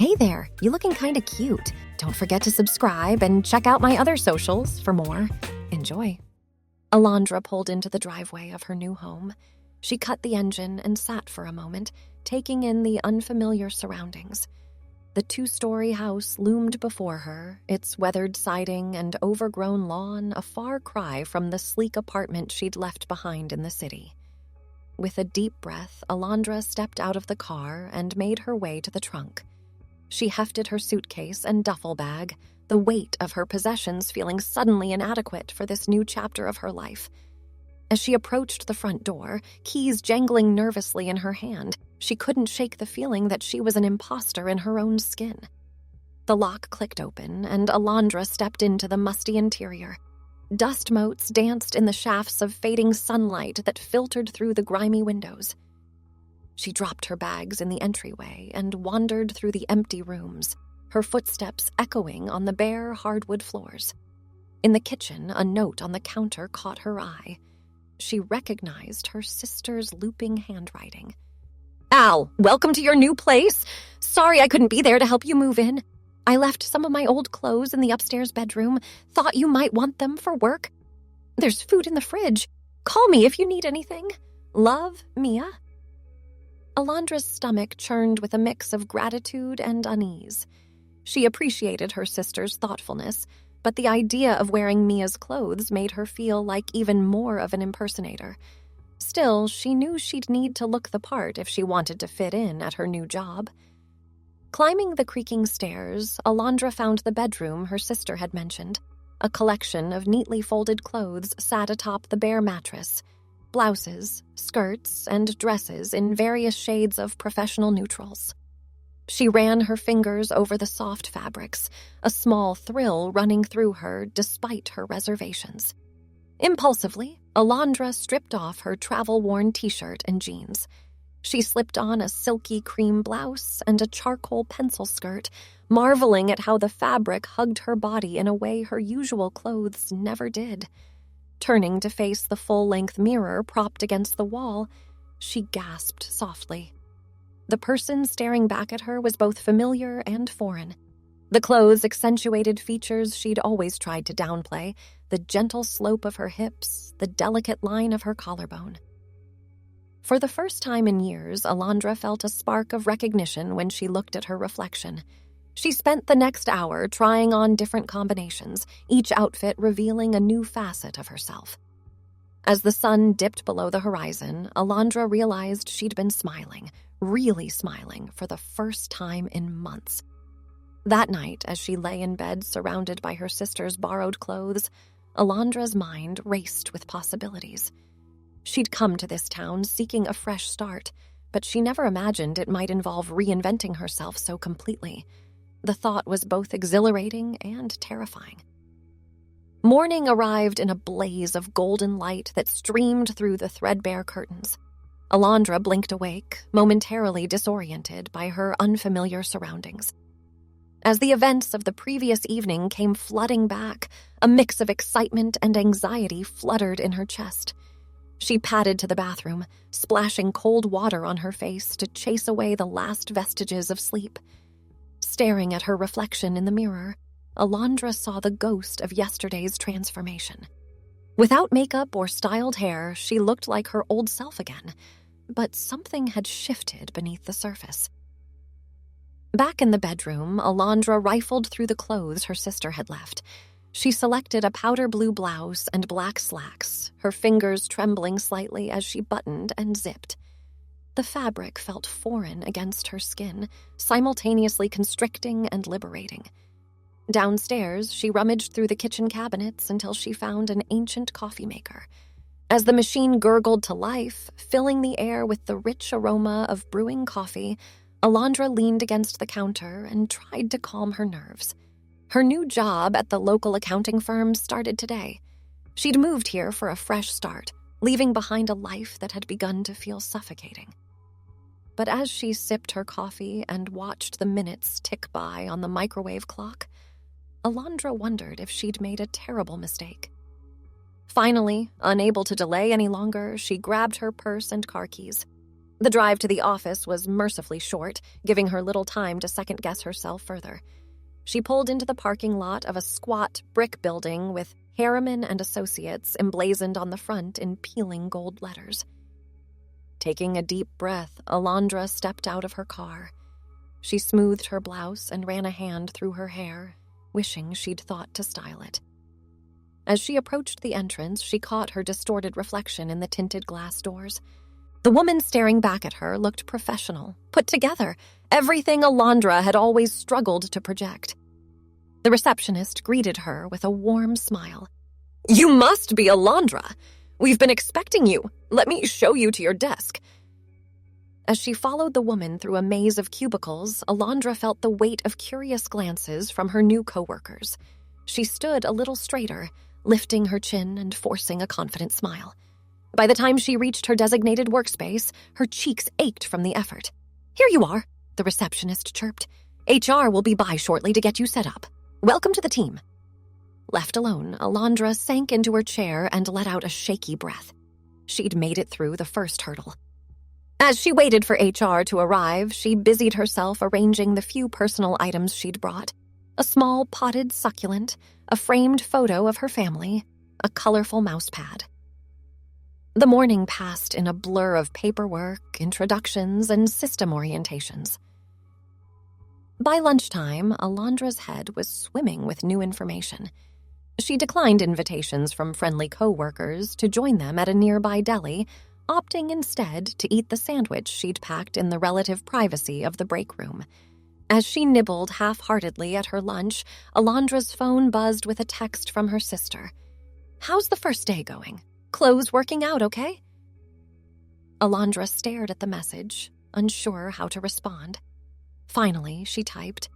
Hey there, you looking kinda cute. Don't forget to subscribe and check out my other socials for more. Enjoy. Alondra pulled into the driveway of her new home. She cut the engine and sat for a moment, taking in the unfamiliar surroundings. The 2-story house loomed before her, its weathered siding and overgrown lawn a far cry from the sleek apartment she'd left behind in the city. With a deep breath, Alondra stepped out of the car and made her way to the trunk. She hefted her suitcase and duffel bag, the weight of her possessions feeling suddenly inadequate for this new chapter of her life. As she approached the front door, keys jangling nervously in her hand, she couldn't shake the feeling that she was an imposter in her own skin. The lock clicked open, and Alondra stepped into the musty interior. Dust motes danced in the shafts of fading sunlight that filtered through the grimy windows. She dropped her bags in the entryway and wandered through the empty rooms, her footsteps echoing on the bare hardwood floors. In the kitchen, a note on the counter caught her eye. She recognized her sister's looping handwriting. "Al, welcome to your new place. Sorry I couldn't be there to help you move in. I left some of my old clothes in the upstairs bedroom. Thought you might want them for work. There's food in the fridge. Call me if you need anything. Love, Mia." Alondra's stomach churned with a mix of gratitude and unease. She appreciated her sister's thoughtfulness, but the idea of wearing Mia's clothes made her feel like even more of an impersonator. Still, she knew she'd need to look the part if she wanted to fit in at her new job. Climbing the creaking stairs, Alondra found the bedroom her sister had mentioned. A collection of neatly folded clothes sat atop the bare mattress. Blouses, skirts, and dresses in various shades of professional neutrals. She ran her fingers over the soft fabrics, a small thrill running through her despite her reservations. Impulsively, Alondra stripped off her travel-worn t-shirt and jeans. She slipped on a silky cream blouse and a charcoal pencil skirt, marveling at how the fabric hugged her body in a way her usual clothes never did. Turning to face the full-length mirror propped against the wall, she gasped softly. The person staring back at her was both familiar and foreign. The clothes accentuated features she'd always tried to downplay, the gentle slope of her hips, the delicate line of her collarbone. For the first time in years, Alondra felt a spark of recognition when she looked at her reflection. She spent the next hour trying on different combinations, each outfit revealing a new facet of herself. As the sun dipped below the horizon, Alondra realized she'd been smiling, really smiling, for the first time in months. That night, as she lay in bed surrounded by her sister's borrowed clothes, Alondra's mind raced with possibilities. She'd come to this town seeking a fresh start, but she never imagined it might involve reinventing herself so completely. The thought was both exhilarating and terrifying. Morning arrived in a blaze of golden light that streamed through the threadbare curtains. Alondra blinked awake, momentarily disoriented by her unfamiliar surroundings. As the events of the previous evening came flooding back, a mix of excitement and anxiety fluttered in her chest. She padded to the bathroom, splashing cold water on her face to chase away the last vestiges of sleep. Staring at her reflection in the mirror, Alondra saw the ghost of yesterday's transformation. Without makeup or styled hair, she looked like her old self again, but something had shifted beneath the surface. Back in the bedroom, Alondra rifled through the clothes her sister had left. She selected a powder blue blouse and black slacks, her fingers trembling slightly as she buttoned and zipped. The fabric felt foreign against her skin, simultaneously constricting and liberating. Downstairs, she rummaged through the kitchen cabinets until she found an ancient coffee maker. As the machine gurgled to life, filling the air with the rich aroma of brewing coffee, Alondra leaned against the counter and tried to calm her nerves. Her new job at the local accounting firm started today. She'd moved here for a fresh start, leaving behind a life that had begun to feel suffocating. But as she sipped her coffee and watched the minutes tick by on the microwave clock, Alondra wondered if she'd made a terrible mistake. Finally, unable to delay any longer, she grabbed her purse and car keys. The drive to the office was mercifully short, giving her little time to second-guess herself further. She pulled into the parking lot of a squat brick building with Harriman and Associates emblazoned on the front in peeling gold letters. Taking a deep breath, Alondra stepped out of her car. She smoothed her blouse and ran a hand through her hair, wishing she'd thought to style it. As she approached the entrance, she caught her distorted reflection in the tinted glass doors. The woman staring back at her looked professional, put together, everything Alondra had always struggled to project. The receptionist greeted her with a warm smile. "You must be Alondra! We've been expecting you. Let me show you to your desk." As she followed the woman through a maze of cubicles, Alondra felt the weight of curious glances from her new coworkers. She stood a little straighter, lifting her chin and forcing a confident smile. By the time she reached her designated workspace, her cheeks ached from the effort. "Here you are," the receptionist chirped. "HR will be by shortly to get you set up. Welcome to the team." Left alone, Alondra sank into her chair and let out a shaky breath. She'd made it through the first hurdle. As she waited for HR to arrive, she busied herself arranging the few personal items she'd brought. A small potted succulent, a framed photo of her family, a colorful mouse pad. The morning passed in a blur of paperwork, introductions, and system orientations. By lunchtime, Alondra's head was swimming with new information. She declined invitations from friendly co-workers to join them at a nearby deli, opting instead to eat the sandwich she'd packed in the relative privacy of the break room. As she nibbled half-heartedly at her lunch, Alondra's phone buzzed with a text from her sister. "How's the first day going? Clothes working out okay?" Alondra stared at the message, unsure how to respond. Finally, she typed,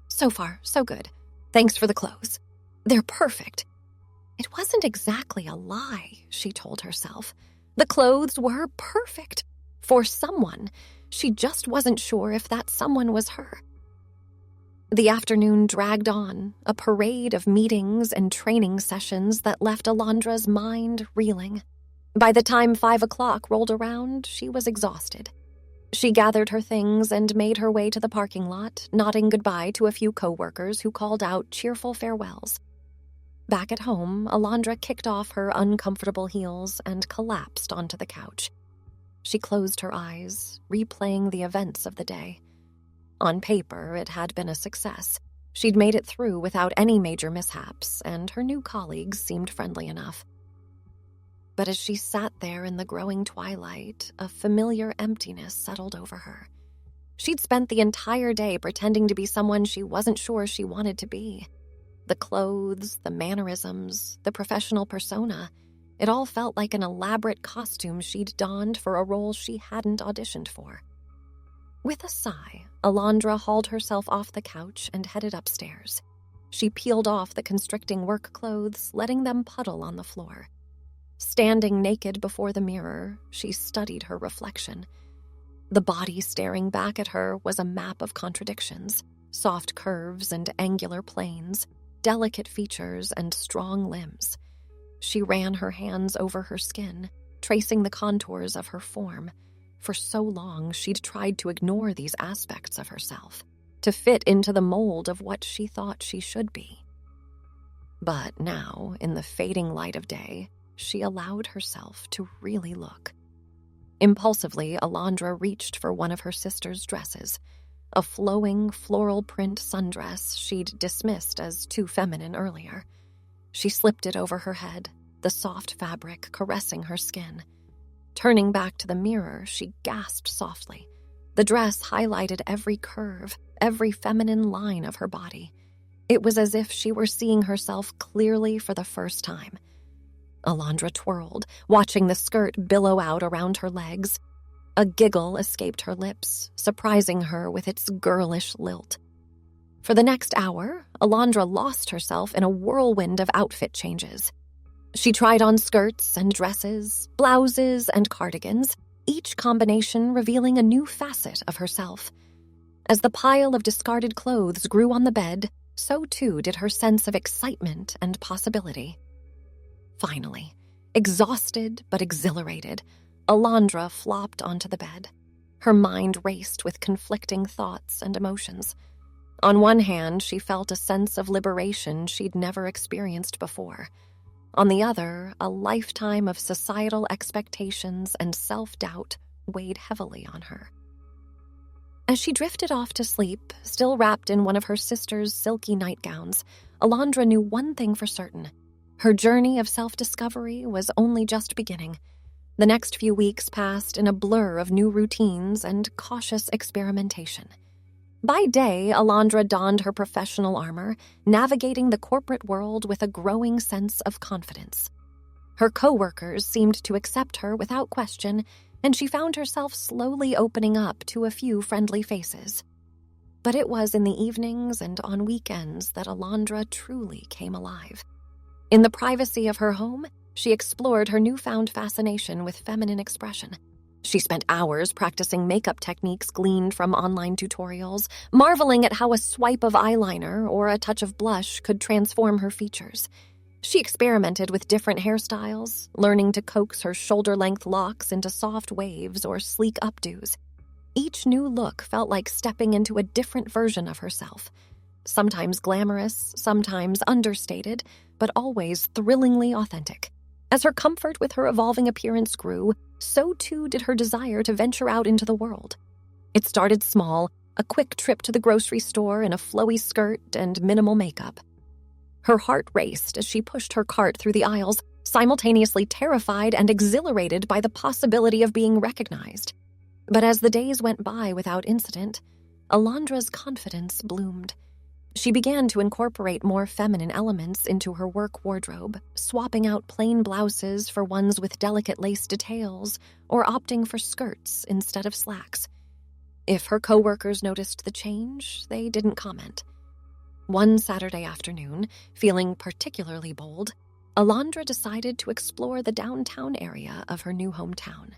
"So far, so good. Thanks for the clothes. They're perfect." It wasn't exactly a lie, she told herself. The clothes were perfect. For someone. She just wasn't sure if that someone was her. The afternoon dragged on, a parade of meetings and training sessions that left Alondra's mind reeling. By the time 5 o'clock rolled around, she was exhausted. She gathered her things and made her way to the parking lot, nodding goodbye to a few co-workers who called out cheerful farewells. Back at home, Alondra kicked off her uncomfortable heels and collapsed onto the couch. She closed her eyes, replaying the events of the day. On paper, it had been a success. She'd made it through without any major mishaps, and her new colleagues seemed friendly enough. But as she sat there in the growing twilight, a familiar emptiness settled over her. She'd spent the entire day pretending to be someone she wasn't sure she wanted to be. The clothes, the mannerisms, the professional persona, it all felt like an elaborate costume she'd donned for a role she hadn't auditioned for. With a sigh, Alondra hauled herself off the couch and headed upstairs. She peeled off the constricting work clothes, letting them puddle on the floor. Standing naked before the mirror, she studied her reflection. The body staring back at her was a map of contradictions, soft curves and angular planes, delicate features and strong limbs. She ran her hands over her skin, tracing the contours of her form. For so long, she'd tried to ignore these aspects of herself, to fit into the mold of what she thought she should be. But now, in the fading light of day, she allowed herself to really look. Impulsively, Alondra reached for one of her sister's dresses, a flowing floral print sundress she'd dismissed as too feminine earlier. She slipped it over her head, the soft fabric caressing her skin. Turning back to the mirror, she gasped softly. The dress highlighted every curve, every feminine line of her body. It was as if she were seeing herself clearly for the first time. Alondra twirled, watching the skirt billow out around her legs. A giggle escaped her lips, surprising her with its girlish lilt. For the next hour, Alondra lost herself in a whirlwind of outfit changes. She tried on skirts and dresses, blouses and cardigans, each combination revealing a new facet of herself. As the pile of discarded clothes grew on the bed, so too did her sense of excitement and possibility. Finally, exhausted but exhilarated, Alondra flopped onto the bed. Her mind raced with conflicting thoughts and emotions. On one hand, she felt a sense of liberation she'd never experienced before. On the other, a lifetime of societal expectations and self-doubt weighed heavily on her. As she drifted off to sleep, still wrapped in one of her sister's silky nightgowns, Alondra knew one thing for certain. Her journey of self-discovery was only just beginning. The next few weeks passed in a blur of new routines and cautious experimentation. By day, Alondra donned her professional armor, navigating the corporate world with a growing sense of confidence. Her coworkers seemed to accept her without question, and she found herself slowly opening up to a few friendly faces. But it was in the evenings and on weekends that Alondra truly came alive. In the privacy of her home, she explored her newfound fascination with feminine expression. She spent hours practicing makeup techniques gleaned from online tutorials, marveling at how a swipe of eyeliner or a touch of blush could transform her features. She experimented with different hairstyles, learning to coax her shoulder-length locks into soft waves or sleek updos. Each new look felt like stepping into a different version of herself. Sometimes glamorous, sometimes understated, but always thrillingly authentic. As her comfort with her evolving appearance grew, so too did her desire to venture out into the world. It started small, a quick trip to the grocery store in a flowy skirt and minimal makeup. Her heart raced as she pushed her cart through the aisles, simultaneously terrified and exhilarated by the possibility of being recognized. But as the days went by without incident, Alondra's confidence bloomed. She began to incorporate more feminine elements into her work wardrobe, swapping out plain blouses for ones with delicate lace details, or opting for skirts instead of slacks. If her coworkers noticed the change, they didn't comment. One Saturday afternoon, feeling particularly bold, Alondra decided to explore the downtown area of her new hometown.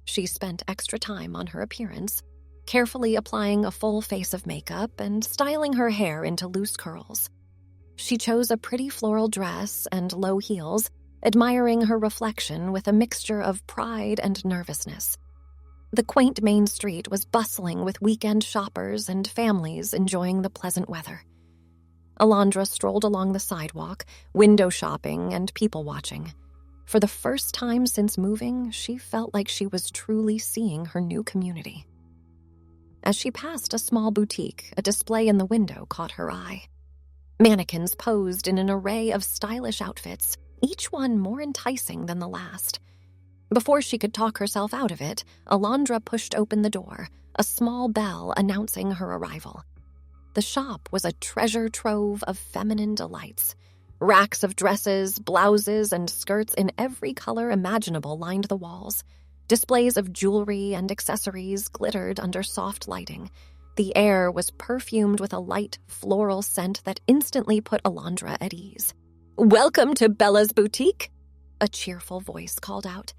She spent extra time on her appearance, carefully applying a full face of makeup and styling her hair into loose curls. She chose a pretty floral dress and low heels, admiring her reflection with a mixture of pride and nervousness. The quaint main street was bustling with weekend shoppers and families enjoying the pleasant weather. Alondra strolled along the sidewalk, window shopping and people-watching. For the first time since moving, she felt like she was truly seeing her new community. As she passed a small boutique, a display in the window caught her eye. Mannequins posed in an array of stylish outfits, each one more enticing than the last. Before she could talk herself out of it, Alondra pushed open the door, a small bell announcing her arrival. The shop was a treasure trove of feminine delights. Racks of dresses, blouses, and skirts in every color imaginable lined the walls. Displays of jewelry and accessories glittered under soft lighting. The air was perfumed with a light, floral scent that instantly put Alondra at ease. "Welcome to Bella's Boutique," a cheerful voice called out.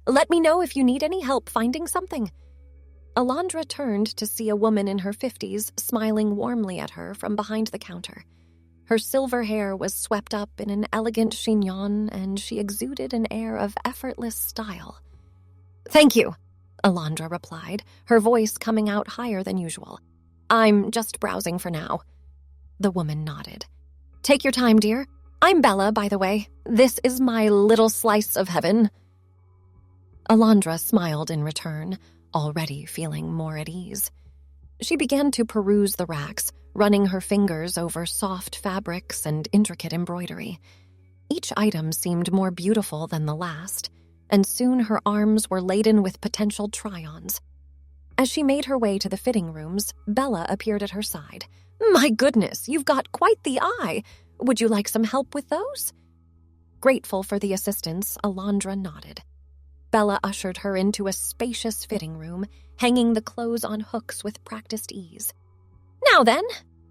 "Let me know if you need any help finding something." Alondra turned to see a woman in her 50s smiling warmly at her from behind the counter. Her silver hair was swept up in an elegant chignon, and she exuded an air of effortless style. "Thank you," Alondra replied, her voice coming out higher than usual. "I'm just browsing for now." The woman nodded. "Take your time, dear. I'm Bella, by the way. This is my little slice of heaven." Alondra smiled in return, already feeling more at ease. She began to peruse the racks, running her fingers over soft fabrics and intricate embroidery. Each item seemed more beautiful than the last, and soon her arms were laden with potential try-ons. As she made her way to the fitting rooms, Bella appeared at her side. "My goodness, you've got quite the eye. Would you like some help with those?" Grateful for the assistance, Alondra nodded. Bella ushered her into a spacious fitting room, hanging the clothes on hooks with practiced ease. "Now then,"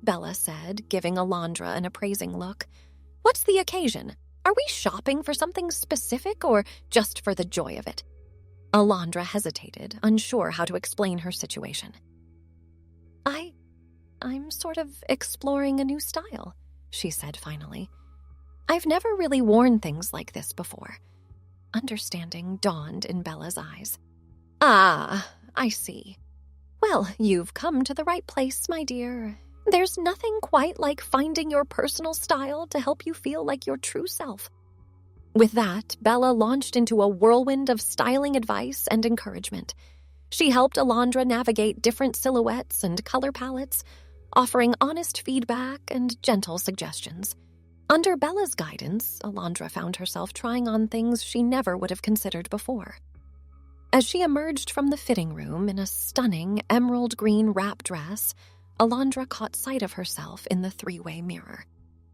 Bella said, giving Alondra an appraising look, "what's the occasion? Are we shopping for something specific or just for the joy of it?" Alondra hesitated, unsure how to explain her situation. I'm sort of exploring a new style," she said finally. "I've never really worn things like this before. Understanding dawned in Bella's eyes. Ah, I see. Well, you've come to the right place, my dear. There's nothing quite like finding your personal style to help you feel like your true self. With that, Bella launched into a whirlwind of styling advice and encouragement. She helped Alondra navigate different silhouettes and color palettes, offering honest feedback and gentle suggestions. Under Bella's guidance, Alondra found herself trying on things she never would have considered before. As she emerged from the fitting room in a stunning emerald green wrap dress, Alondra caught sight of herself in the three-way mirror.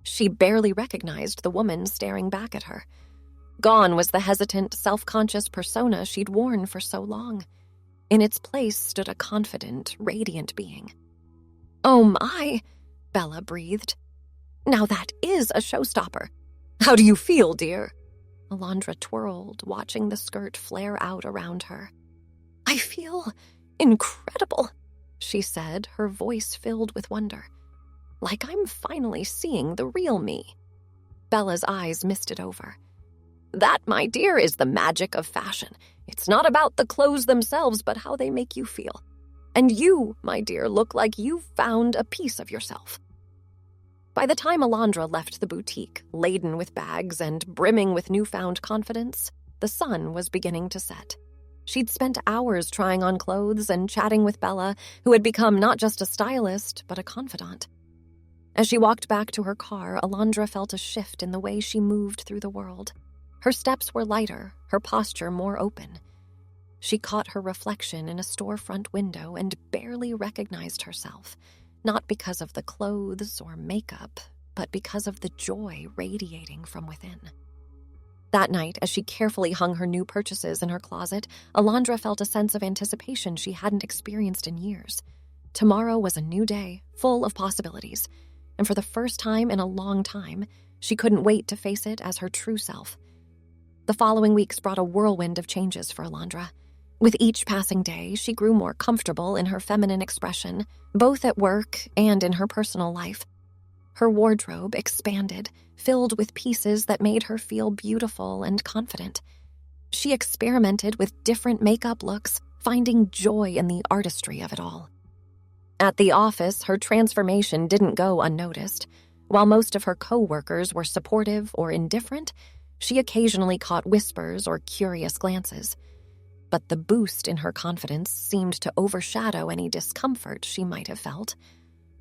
She barely recognized the woman staring back at her. Gone was the hesitant, self-conscious persona she'd worn for so long. In its place stood a confident, radiant being. "Oh my," Bella breathed. "Now that is a showstopper. How do you feel, dear?" Alondra twirled, watching the skirt flare out around her. "I feel incredible," she said, her voice filled with wonder. "Like I'm finally seeing the real me." Bella's eyes misted over. "That, my dear, is the magic of fashion. It's not about the clothes themselves, but how they make you feel. And you, my dear, look like you've found a piece of yourself." By the time Alondra left the boutique, laden with bags and brimming with newfound confidence, the sun was beginning to set. She'd spent hours trying on clothes and chatting with Bella, who had become not just a stylist, but a confidant. As she walked back to her car, Alondra felt a shift in the way she moved through the world. Her steps were lighter, her posture more open. She caught her reflection in a storefront window and barely recognized herself, not because of the clothes or makeup, but because of the joy radiating from within. That night, as she carefully hung her new purchases in her closet, Alondra felt a sense of anticipation she hadn't experienced in years. Tomorrow was a new day, full of possibilities, and for the first time in a long time, she couldn't wait to face it as her true self. The following weeks brought a whirlwind of changes for Alondra. With each passing day, she grew more comfortable in her feminine expression, both at work and in her personal life. Her wardrobe expanded, filled with pieces that made her feel beautiful and confident. She experimented with different makeup looks, finding joy in the artistry of it all. At the office, her transformation didn't go unnoticed. While most of her co-workers were supportive or indifferent, she occasionally caught whispers or curious glances. But the boost in her confidence seemed to overshadow any discomfort she might have felt.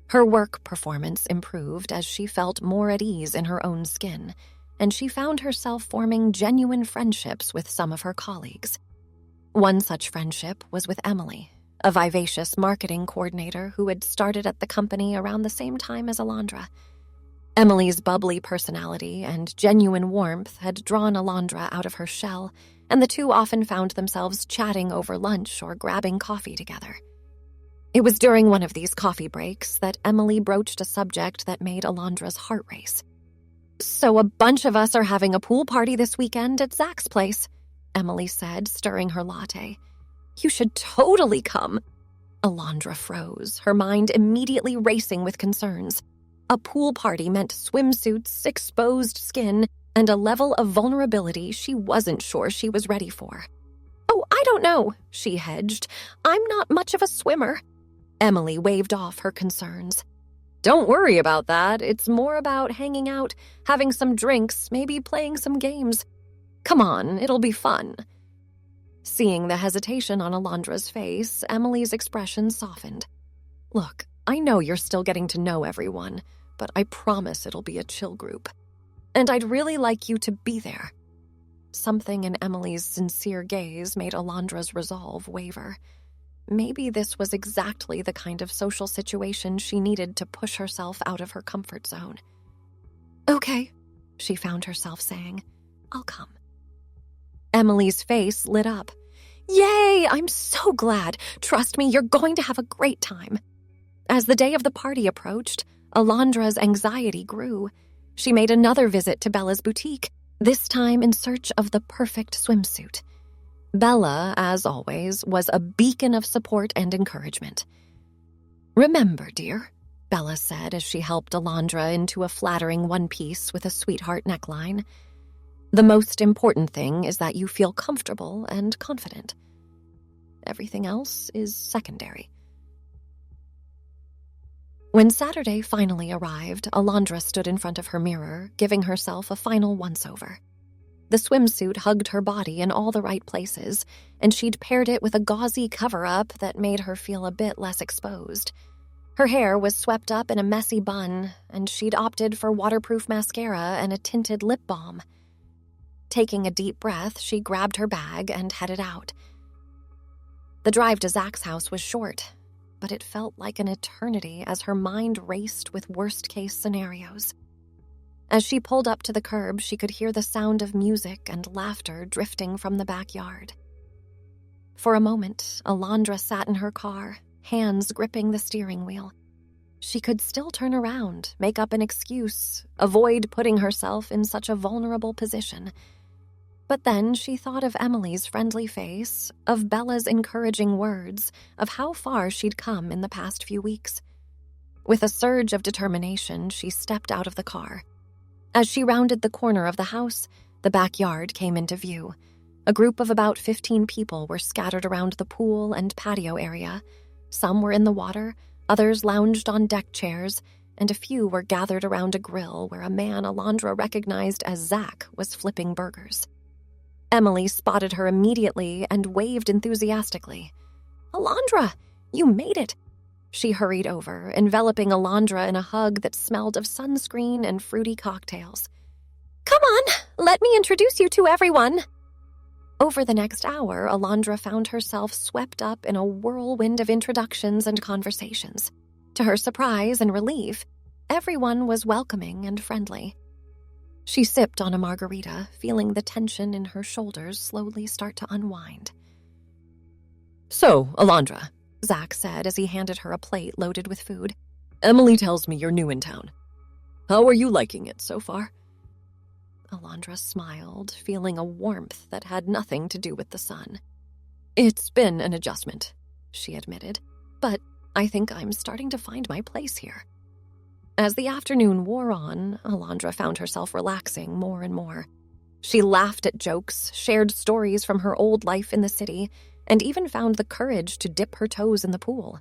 Her work performance improved as she felt more at ease in her own skin, and she found herself forming genuine friendships with some of her colleagues. One such friendship was with Emily, a vivacious marketing coordinator who had started at the company around the same time as Alondra. Emily's bubbly personality and genuine warmth had drawn Alondra out of her shell, and the two often found themselves chatting over lunch or grabbing coffee together. It was during one of these coffee breaks that Emily broached a subject that made Alondra's heart race. "So a bunch of us are having a pool party this weekend at Zach's place," Emily said, stirring her latte. "You should totally come." Alondra froze, her mind immediately racing with concerns. A pool party meant swimsuits, exposed skin, and a level of vulnerability she wasn't sure she was ready for. "Oh, I don't know," she hedged. "I'm not much of a swimmer." Emily waved off her concerns. "Don't worry about that. It's more about hanging out, having some drinks, maybe playing some games. Come on, it'll be fun." Seeing the hesitation on Alondra's face, Emily's expression softened. "Look, I know you're still getting to know everyone, but I promise it'll be a chill group. And I'd really like you to be there." Something in Emily's sincere gaze made Alondra's resolve waver. Maybe this was exactly the kind of social situation she needed to push herself out of her comfort zone. "Okay," she found herself saying. "I'll come." Emily's face lit up. "Yay! I'm so glad. Trust me, you're going to have a great time." As the day of the party approached, Alondra's anxiety grew. She made another visit to Bella's boutique, this time in search of the perfect swimsuit. Bella, as always, was a beacon of support and encouragement. "Remember, dear," Bella said as she helped Alondra into a flattering one-piece with a sweetheart neckline, The most important thing is that you feel comfortable and confident. Everything else is secondary. When Saturday finally arrived, Alondra stood in front of her mirror, giving herself a final once-over. The swimsuit hugged her body in all the right places, and she'd paired it with a gauzy cover-up that made her feel a bit less exposed. Her hair was swept up in a messy bun, and she'd opted for waterproof mascara and a tinted lip balm. Taking a deep breath, she grabbed her bag and headed out. The drive to Zach's house was short, but it felt like an eternity as her mind raced with worst-case scenarios. As she pulled up to the curb, she could hear the sound of music and laughter drifting from the backyard. For a moment, Alondra sat in her car, hands gripping the steering wheel. She could still turn around, make up an excuse, avoid putting herself in such a vulnerable position. But then she thought of Emily's friendly face, of Bella's encouraging words, of how far she'd come in the past few weeks. With a surge of determination, she stepped out of the car. As she rounded the corner of the house, the backyard came into view. A group of about 15 people were scattered around the pool and patio area. Some were in the water, others lounged on deck chairs, and a few were gathered around a grill where a man Alondra recognized as Zach was flipping burgers. Emily spotted her immediately and waved enthusiastically. "Alondra, you made it!" She hurried over, enveloping Alondra in a hug that smelled of sunscreen and fruity cocktails. "Come on, let me introduce you to everyone!" Over the next hour, Alondra found herself swept up in a whirlwind of introductions and conversations. To her surprise and relief, everyone was welcoming and friendly. She sipped on a margarita, feeling the tension in her shoulders slowly start to unwind. "So, Alondra," Zach said as he handed her a plate loaded with food, "Emily tells me you're new in town. How are you liking it so far?" Alondra smiled, feeling a warmth that had nothing to do with the sun. "It's been an adjustment," she admitted, "but I think I'm starting to find my place here." As the afternoon wore on, Alondra found herself relaxing more and more. She laughed at jokes, shared stories from her old life in the city, and even found the courage to dip her toes in the pool.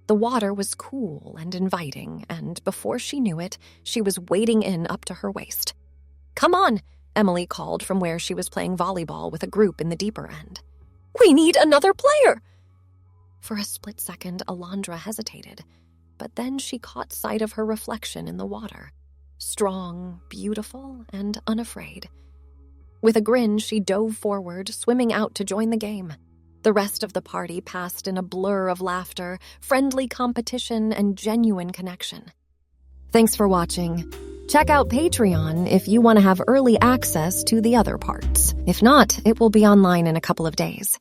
The water was cool and inviting, and before she knew it, she was wading in up to her waist. "Come on," Emily called from where she was playing volleyball with a group in the deeper end. "We need another player!" For a split second, Alondra hesitated, but then she caught sight of her reflection in the water. Strong, beautiful, and unafraid. With a grin, she dove forward, swimming out to join the game. The rest of the party passed in a blur of laughter, friendly competition, and genuine connection. Thanks for watching. Check out Patreon if you want to have early access to the other parts. If not, it will be online in a couple of days.